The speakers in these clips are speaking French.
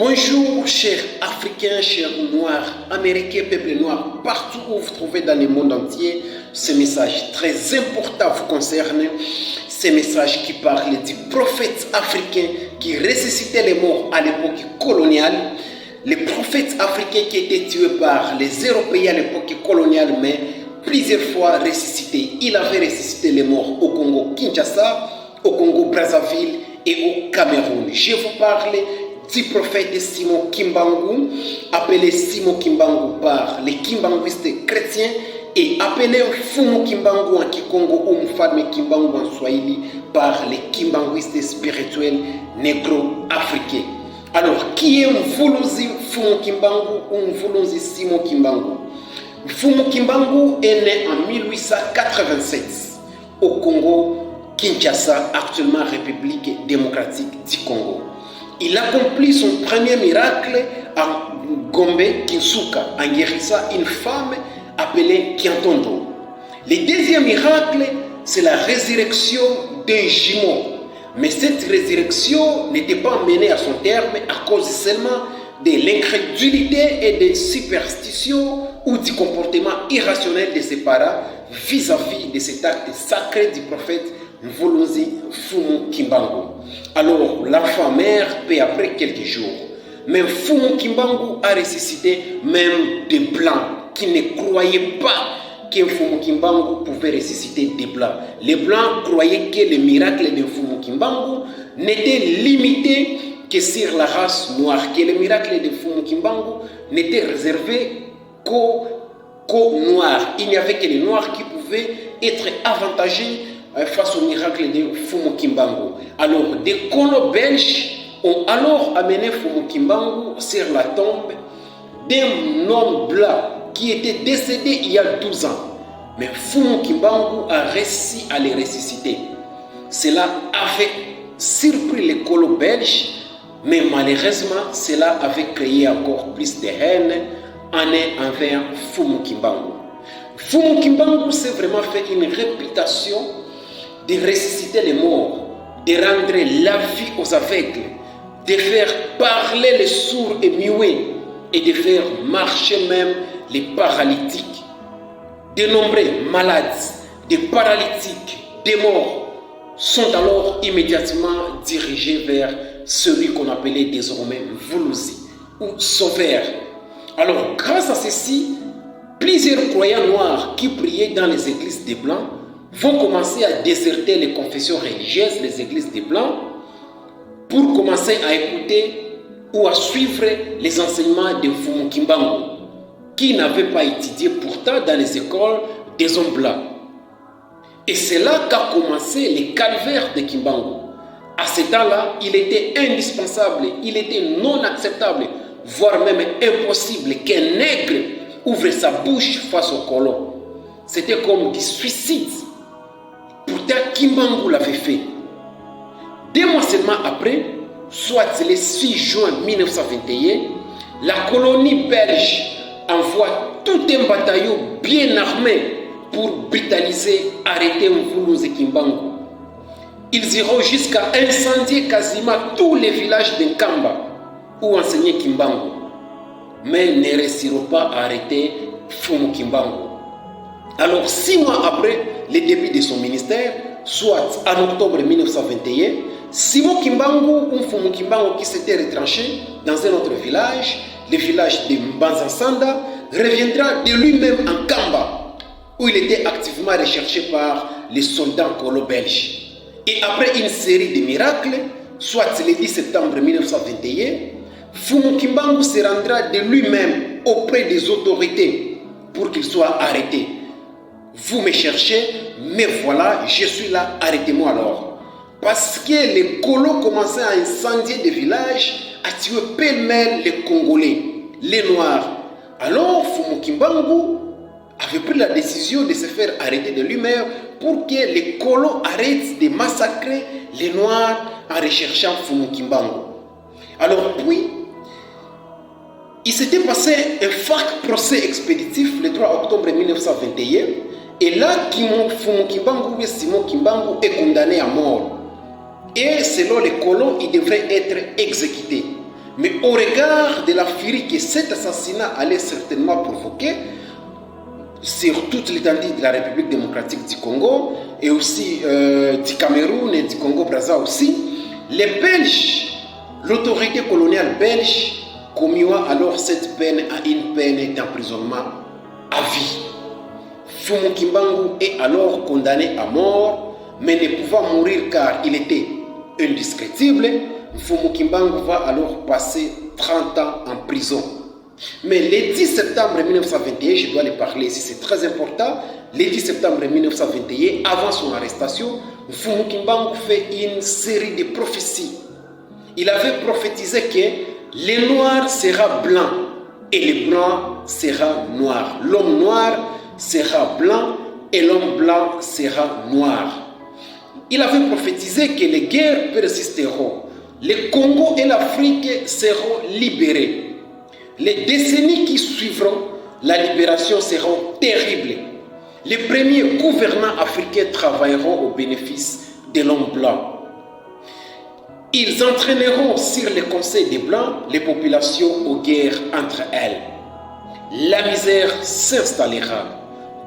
Bonjour chers Africains, chers Noirs, Américains, peuple noir, partout où vous trouvez dans le monde entier, ce message très important vous concerne, ce message qui parle du prophète africain qui ressuscitait les morts à l'époque coloniale, le prophète africain qui était tué par les Européens à l'époque coloniale, mais plusieurs fois ressuscité. Il avait ressuscité les morts au Congo Kinshasa, au Congo Brazzaville et au Cameroun. Je vous parle du prophète Simon Kimbangu, appelé Simon Kimbangu par les kimbanguistes chrétiens et appelé Fumu Kimbangu en Kikongo ou Mfalme Kimbangu en Swahili par les kimbanguistes spirituels négro-africains. Alors, qui est Mvuluzi Fumu Kimbangu ou Mvuluzi Simon Kimbangu? Fumu Kimbangu est né en 1887 au Congo Kinshasa, actuellement République démocratique du Congo. Il accomplit son premier miracle à Gombe, Kinsuka, en guérissant une femme appelée Kiantondo. Le deuxième miracle, c'est la résurrection d'un jumeau. Mais cette résurrection n'était pas menée à son terme à cause seulement de l'incrédulité et des superstitions ou du comportement irrationnel de ses parents vis-à-vis de cet acte sacré du prophète Mvuluzi Fumu Kimbangu. Alors l'enfant meurt peu après quelques jours. Mais Fumu Kimbangu a ressuscité même des blancs qui ne croyaient pas que Fumu Kimbangu pouvait ressusciter des blancs. Les blancs croyaient que le miracle de Fumu Kimbangu n'était limité que sur la race noire, que le miracle de Fumu Kimbangu n'était réservé qu'aux noirs. Il n'y avait que les noirs qui pouvaient être avantagés face au miracle de Fumu Kimbangu. Alors, des colons belges ont alors amené Fumu Kimbangu sur la tombe d'un homme blanc qui était décédé il y a 12 ans. Mais Fumu Kimbangu a réussi à les ressusciter. Cela avait surpris les colons belges, mais malheureusement, cela avait créé encore plus de haine envers Fumu Kimbangu. Fumu Kimbangu s'est vraiment fait une réputation de ressusciter les morts, de rendre la vie aux aveugles, de faire parler les sourds et muets et de faire marcher même les paralytiques. De nombreux malades, des paralytiques, des morts sont alors immédiatement dirigés vers celui qu'on appelait désormais Mvuluzi ou Sauveur. Alors, grâce à ceci, plusieurs croyants noirs qui priaient dans les églises des Blancs vont commencer à déserter les confessions religieuses, les églises des Blancs, pour commencer à écouter ou à suivre les enseignements de Fumu Kimbangu, qui n'avait pas étudié pourtant dans les écoles des hommes blancs. Et c'est là qu'a commencé le calvaire de Kimbangu. À ce temps-là, il était indispensable, il était non acceptable, voire même impossible qu'un nègre ouvre sa bouche face au colon. C'était comme du suicide. Pourtant, Kimbangu l'avait fait. 2 mois seulement après, soit le 6 juin 1921, la colonie belge envoie tout un bataillon bien armé pour brutaliser, arrêter Mvuluzi Kimbangu. Ils iront jusqu'à incendier quasiment tous les villages de Nkamba où enseignait Kimbangu, mais ne réussiront pas à arrêter Fumu Kimbangu. Alors 6 mois après le début de son ministère, soit en octobre 1921, Simon Kimbangu ou Fumu Kimbangu qui s'était retranché dans un autre village, le village de Mbanza-Sanda, reviendra de lui-même en Kamba, où il était activement recherché par les soldats colons belges. Et après une série de miracles, soit le 10 septembre 1921, Fumu Kimbangu se rendra de lui-même auprès des autorités pour qu'il soit arrêté. Vous me cherchez, mais voilà, je suis là, arrêtez-moi alors. Parce que les colons commençaient à incendier des villages, à tuer pêle-mêle les Congolais, les Noirs. Alors Fumu Kimbangu avait pris la décision de se faire arrêter de lui-même pour que les colons arrêtent de massacrer les Noirs en recherchant Fumu Kimbangu. Alors puis, il s'était passé un vague procès expéditif le 3 octobre 1921 et là, Fumu Kimbangu et Simon Kimbangu est condamné à mort. Et selon les colons, il devrait être exécuté. Mais au regard de la furie que cet assassinat allait certainement provoquer sur toute l'étendue de la République démocratique du Congo et aussi du Cameroun et du Congo-Brazza aussi, les Belges, l'autorité coloniale belge, commua alors cette peine à une peine d'emprisonnement à vie. Fumu Kimbangu est alors condamné à mort, mais ne pouvant mourir car il était indescriptible, Fumu Kimbangu va alors passer 30 ans en prison. Mais le 10 septembre 1921, je dois le parler ici, c'est très important, le 10 septembre 1921, avant son arrestation, Fumu Kimbangu fait une série de prophéties. Il avait prophétisé que le noir sera blanc et le blanc sera noir. L'homme noir sera blanc et l'homme blanc sera noir. Il avait prophétisé que les guerres persisteront. Le Congo et l'Afrique seront libérés. Les décennies qui suivront la libération seront terribles. Les premiers gouvernants africains travailleront au bénéfice de l'homme blanc. Ils entraîneront sur les conseils des Blancs les populations aux guerres entre elles. La misère s'installera.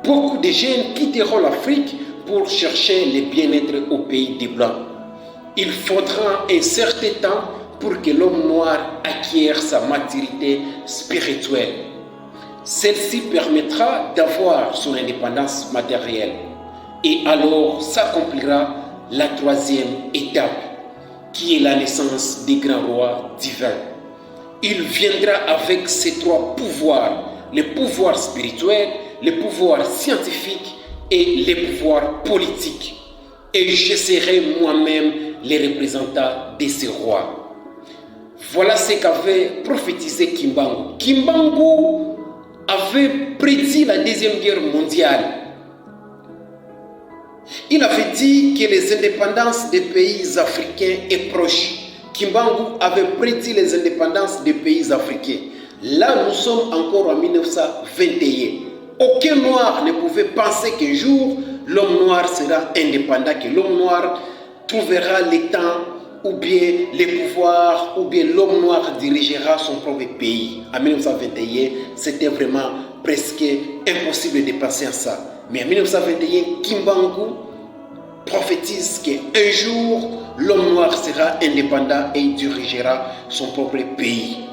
Beaucoup de jeunes quitteront l'Afrique pour chercher le bien-être au pays des Blancs. Il faudra un certain temps pour que l'homme noir acquiert sa maturité spirituelle. Celle-ci permettra d'avoir son indépendance matérielle. Et alors s'accomplira la troisième étape, qui est la naissance des grands rois divins. Il viendra avec ces trois pouvoirs, le pouvoir spirituel, le pouvoir scientifique et le pouvoir politique. Et je serai moi-même le représentant de ces rois. Voilà ce qu'avait prophétisé Kimbangu. Kimbangu avait prédit la Deuxième Guerre mondiale. Il avait dit que les indépendances des pays africains est proche. Kimbangu avait prédit les indépendances des pays africains. Là, nous sommes encore en 1921. Aucun noir ne pouvait penser qu'un jour, l'homme noir sera indépendant, que l'homme noir trouvera le temps, ou bien les pouvoirs, ou bien l'homme noir dirigera son propre pays. En 1921, c'était vraiment presque impossible de penser à ça. Mais en 1921, Kimbangu prophétise qu'un jour, l'homme noir sera indépendant et dirigera son propre pays.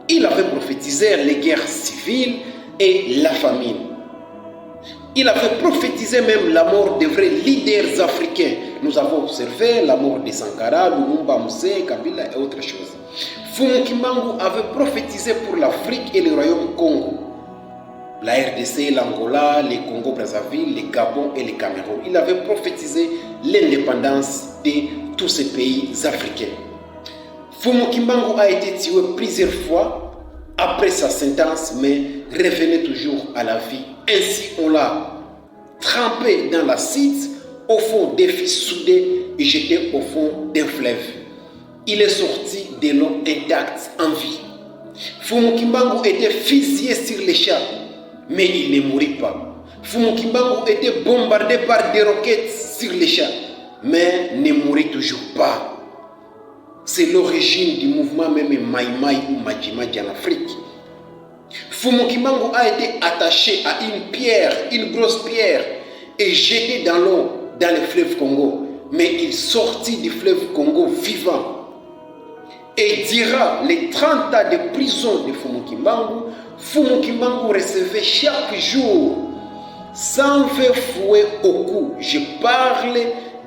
Il avait prophétisé les guerres civiles et la famine. Il avait prophétisé même la mort des vrais leaders africains. Nous avons observé la mort de Sankara, Lumumba, Moussé, Kabila et autres choses. Fumu Kimbangu avait prophétisé pour l'Afrique et le royaume Congo. La RDC, l'Angola, le Congo-Brazzaville, le Gabon et le Cameroun. Il avait prophétisé l'indépendance de tous ces pays africains. Fumu Kimbangu a été tué plusieurs fois après sa sentence, mais revenait toujours à la vie. Ainsi, on l'a trempé dans l'acide, au fond des fils soudés et jeté au fond d'un fleuve. Il est sorti de l'eau intact en vie. Fumu Kimbangu était fusillé sur les champs, mais il ne mourut pas. Fumu Kimbangu était bombardé par des roquettes sur les champs, mais ne mourut toujours pas. C'est l'origine du mouvement même Maï Maï ou Maji-Maji en Afrique. Fumu Kimbangu a été attaché à une pierre, une grosse pierre, et jeté dans l'eau, dans le fleuve Congo. Mais il sortit du fleuve Congo vivant. Et dira les 30 ans de prison de Fumu Kimbangu recevait chaque jour 120 fouets au cou. Je parle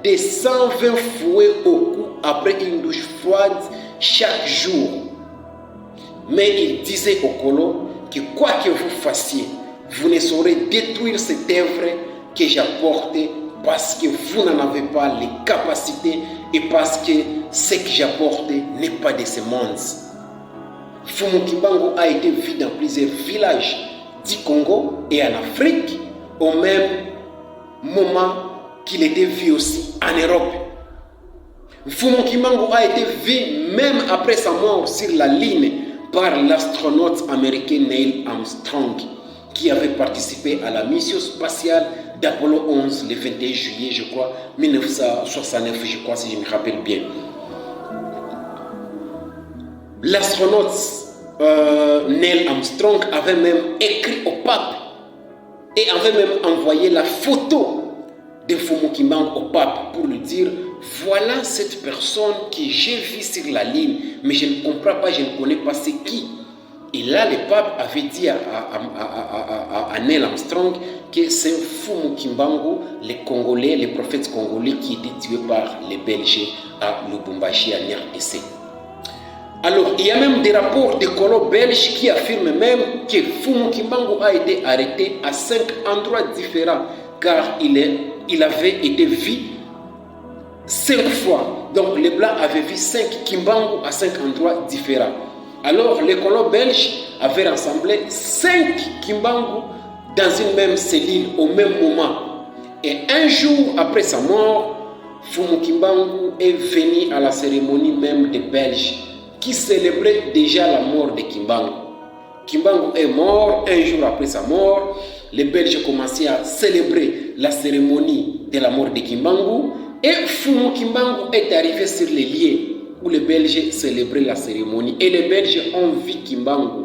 de 120 fouets au cou après une douche froide chaque jour. Mais il disait au colon que quoi que vous fassiez, vous ne saurez détruire cette œuvre que j'apporte parce que vous n'en avez pas les capacités et parce que ce que j'apporte n'est pas de ce monde. Fumu Kimbangu a été vu dans plusieurs villages du Congo et en Afrique au même moment qu'il était vu aussi en Europe. Fumu Kimbangu a été vu même après sa mort sur la Lune par l'astronaute américain Neil Armstrong qui avait participé à la mission spatiale d'Apollo 11 le 21 juillet, je crois, 1969, je crois, si je me rappelle bien. L'astronaute Neil Armstrong avait même écrit au pape et avait même envoyé la photo de Fumu Kimbangu au pape pour lui dire: voilà cette personne que j'ai vue sur la ligne, mais je ne comprends pas, je ne connais pas c'est qui. Et là, le pape avait dit à Neil Armstrong que c'est Fumu Kimbangu, les Congolais, les prophètes congolais qui étaient tués par les Belges à Lubumbashi, en RDC. Alors, il y a même des rapports de colons belges qui affirment même que Fumu Kimbangu a été arrêté à 5 endroits différents, car il avait été vu 5 fois. Donc, les Blancs avaient vu 5 Kimbangu à 5 endroits différents. Alors, les colons belges avaient rassemblé 5 Kimbangu dans une même cellule au même moment. Et un jour après sa mort, Fumu Kimbangu est venu à la cérémonie même des Belges qui célébraient déjà la mort de Kimbangu. Kimbangu est mort un jour après sa mort. Les Belges commençaient à célébrer la cérémonie de la mort de Kimbangu. Et Fumu Kimbangu est arrivé sur les lieux où les Belges célébraient la cérémonie. Et les Belges ont vu Kimbangu.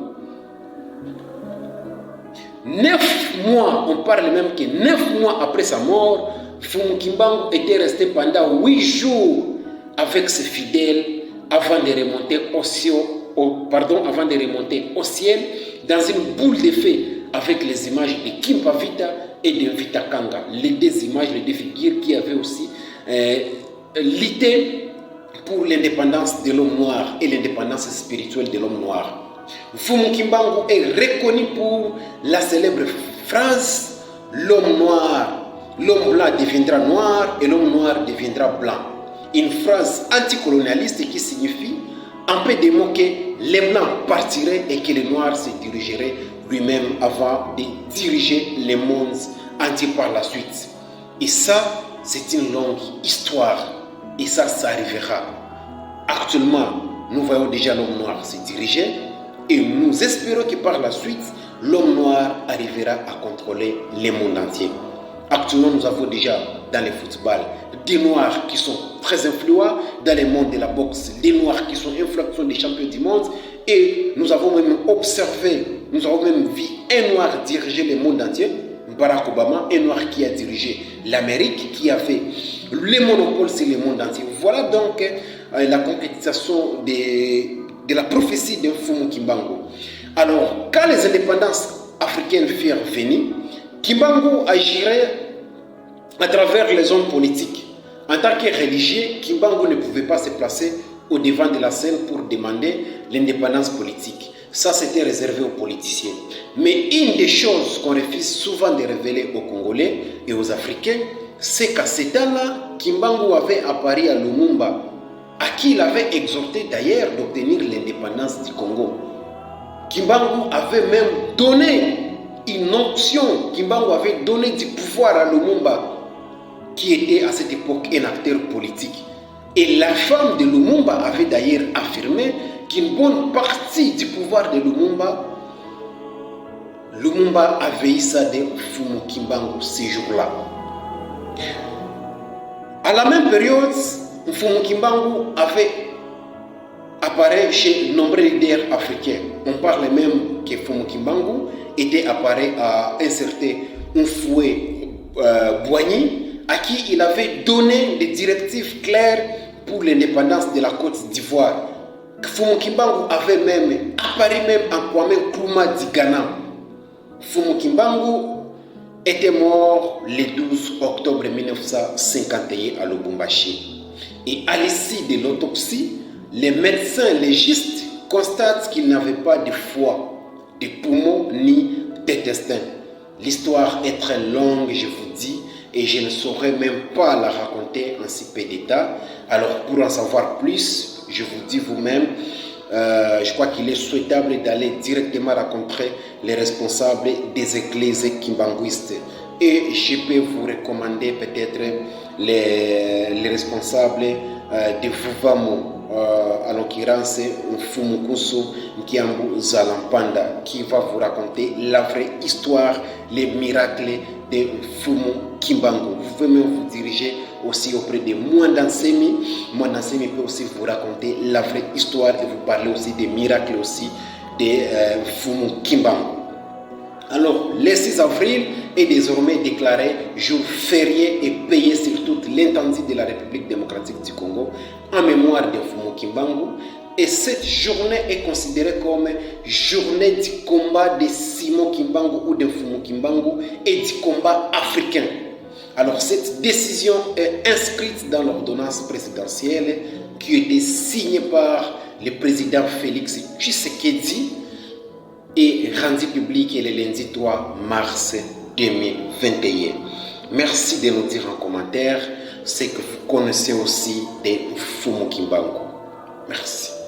9 mois, on parle même que 9 mois après sa mort, Fumu Kimbangu était resté pendant 8 jours avec ses fidèles avant de remonter au ciel dans une boule de feu avec les images de Kimpavita et de Vita Kanga, les deux images, les deux figures qui avaient aussi lutté pour l'indépendance de l'homme noir et l'indépendance spirituelle de l'homme noir. Fumu Kimbangu est reconnu pour la célèbre phrase: l'homme noir, l'homme blanc deviendra noir et l'homme noir deviendra blanc. Une phrase anticolonialiste qui signifie en peu de mots que les blancs partiraient et que les noirs se dirigeraient lui-même avant de diriger les mondes entiers par la suite. Et ça, c'est une longue histoire. Et ça arrivera. Actuellement, nous voyons déjà l'homme noir se diriger et nous espérons que par la suite, l'homme noir arrivera à contrôler le monde entier. Actuellement, nous avons déjà dans le football des noirs qui sont très influents, dans le monde de la boxe, des noirs qui sont influents des champions du monde. Et nous avons même observé, nous avons même vu un noir diriger le monde entier, Barack Obama, un noir qui a dirigé l'Amérique, qui a fait le monopole sur le monde entier. Voilà donc la concrétisation de la prophétie de Fumu Kimbangu. Alors, quand les indépendances africaines furent venues, Kimbangu agirait à travers les hommes politiques. En tant que religieux, Kimbangu ne pouvait pas se placer au devant de la scène pour demander l'indépendance politique. Ça, c'était réservé aux politiciens. Mais une des choses qu'on refuse souvent de révéler aux Congolais et aux Africains, c'est qu'à ce temps-là, Kimbangu avait apparu à Lumumba, à qui il avait exhorté d'ailleurs d'obtenir l'indépendance du Congo. Kimbangu avait même donné une option. Kimbangu avait donné du pouvoir à Lumumba, qui était à cette époque un acteur politique. Et la femme de Lumumba avait d'ailleurs affirmé qu'une bonne partie du pouvoir de Lumumba avait ça de Fumu Kimbangu ce jour-là. À la même période, Fumu Kimbangu avait apparu chez de nombreux leaders africains. On parle même que Fumu Kimbangu était apparu à un certain Houphouët Boigny, à qui il avait donné des directives claires pour l'indépendance de la Côte d'Ivoire. Fumu Kimbangu avait même apparu même en Kwame Nkrumah du Ghana. Fumu Kimbangu était mort le 12 octobre 1951 à Lubumbashi. Et à l'issue de l'autopsie, les médecins légistes constatent qu'il n'avait pas de foie, de poumons ni d'intestin. L'histoire est très longue, je vous dis, et je ne saurais même pas la raconter en si peu d'état. Alors pour en savoir plus, je vous dis vous-même, je crois qu'il est souhaitable d'aller directement rencontrer les responsables des églises kimbanguistes. Et je peux vous recommander peut-être les responsables de Vuvamo, en l'occurrence Mfumukusu Nkiambu Zalampanda, qui va vous raconter la vraie histoire, les miracles de Fumu Kimbangu. Vous pouvez même vous diriger aussi auprès de Mwandansemi. Mwandansemi peut aussi vous raconter la vraie histoire et vous parler aussi des miracles aussi de Mfumu Kimbangu. Alors, le 6 avril est désormais déclaré jour férié et payé sur toute l'étendue de la République démocratique du Congo en mémoire de Mfumu Kimbangu. Et cette journée est considérée comme journée du combat de Simon Kimbangu ou de Mfumu Kimbangu et du combat africain. Alors, cette décision est inscrite dans l'ordonnance présidentielle qui a été signée par le président Félix Tshisekedi et rendu public le lundi 3 mars 2021. Merci de nous dire en commentaire ce que vous connaissez aussi de Mfumu Kimbangu. Merci.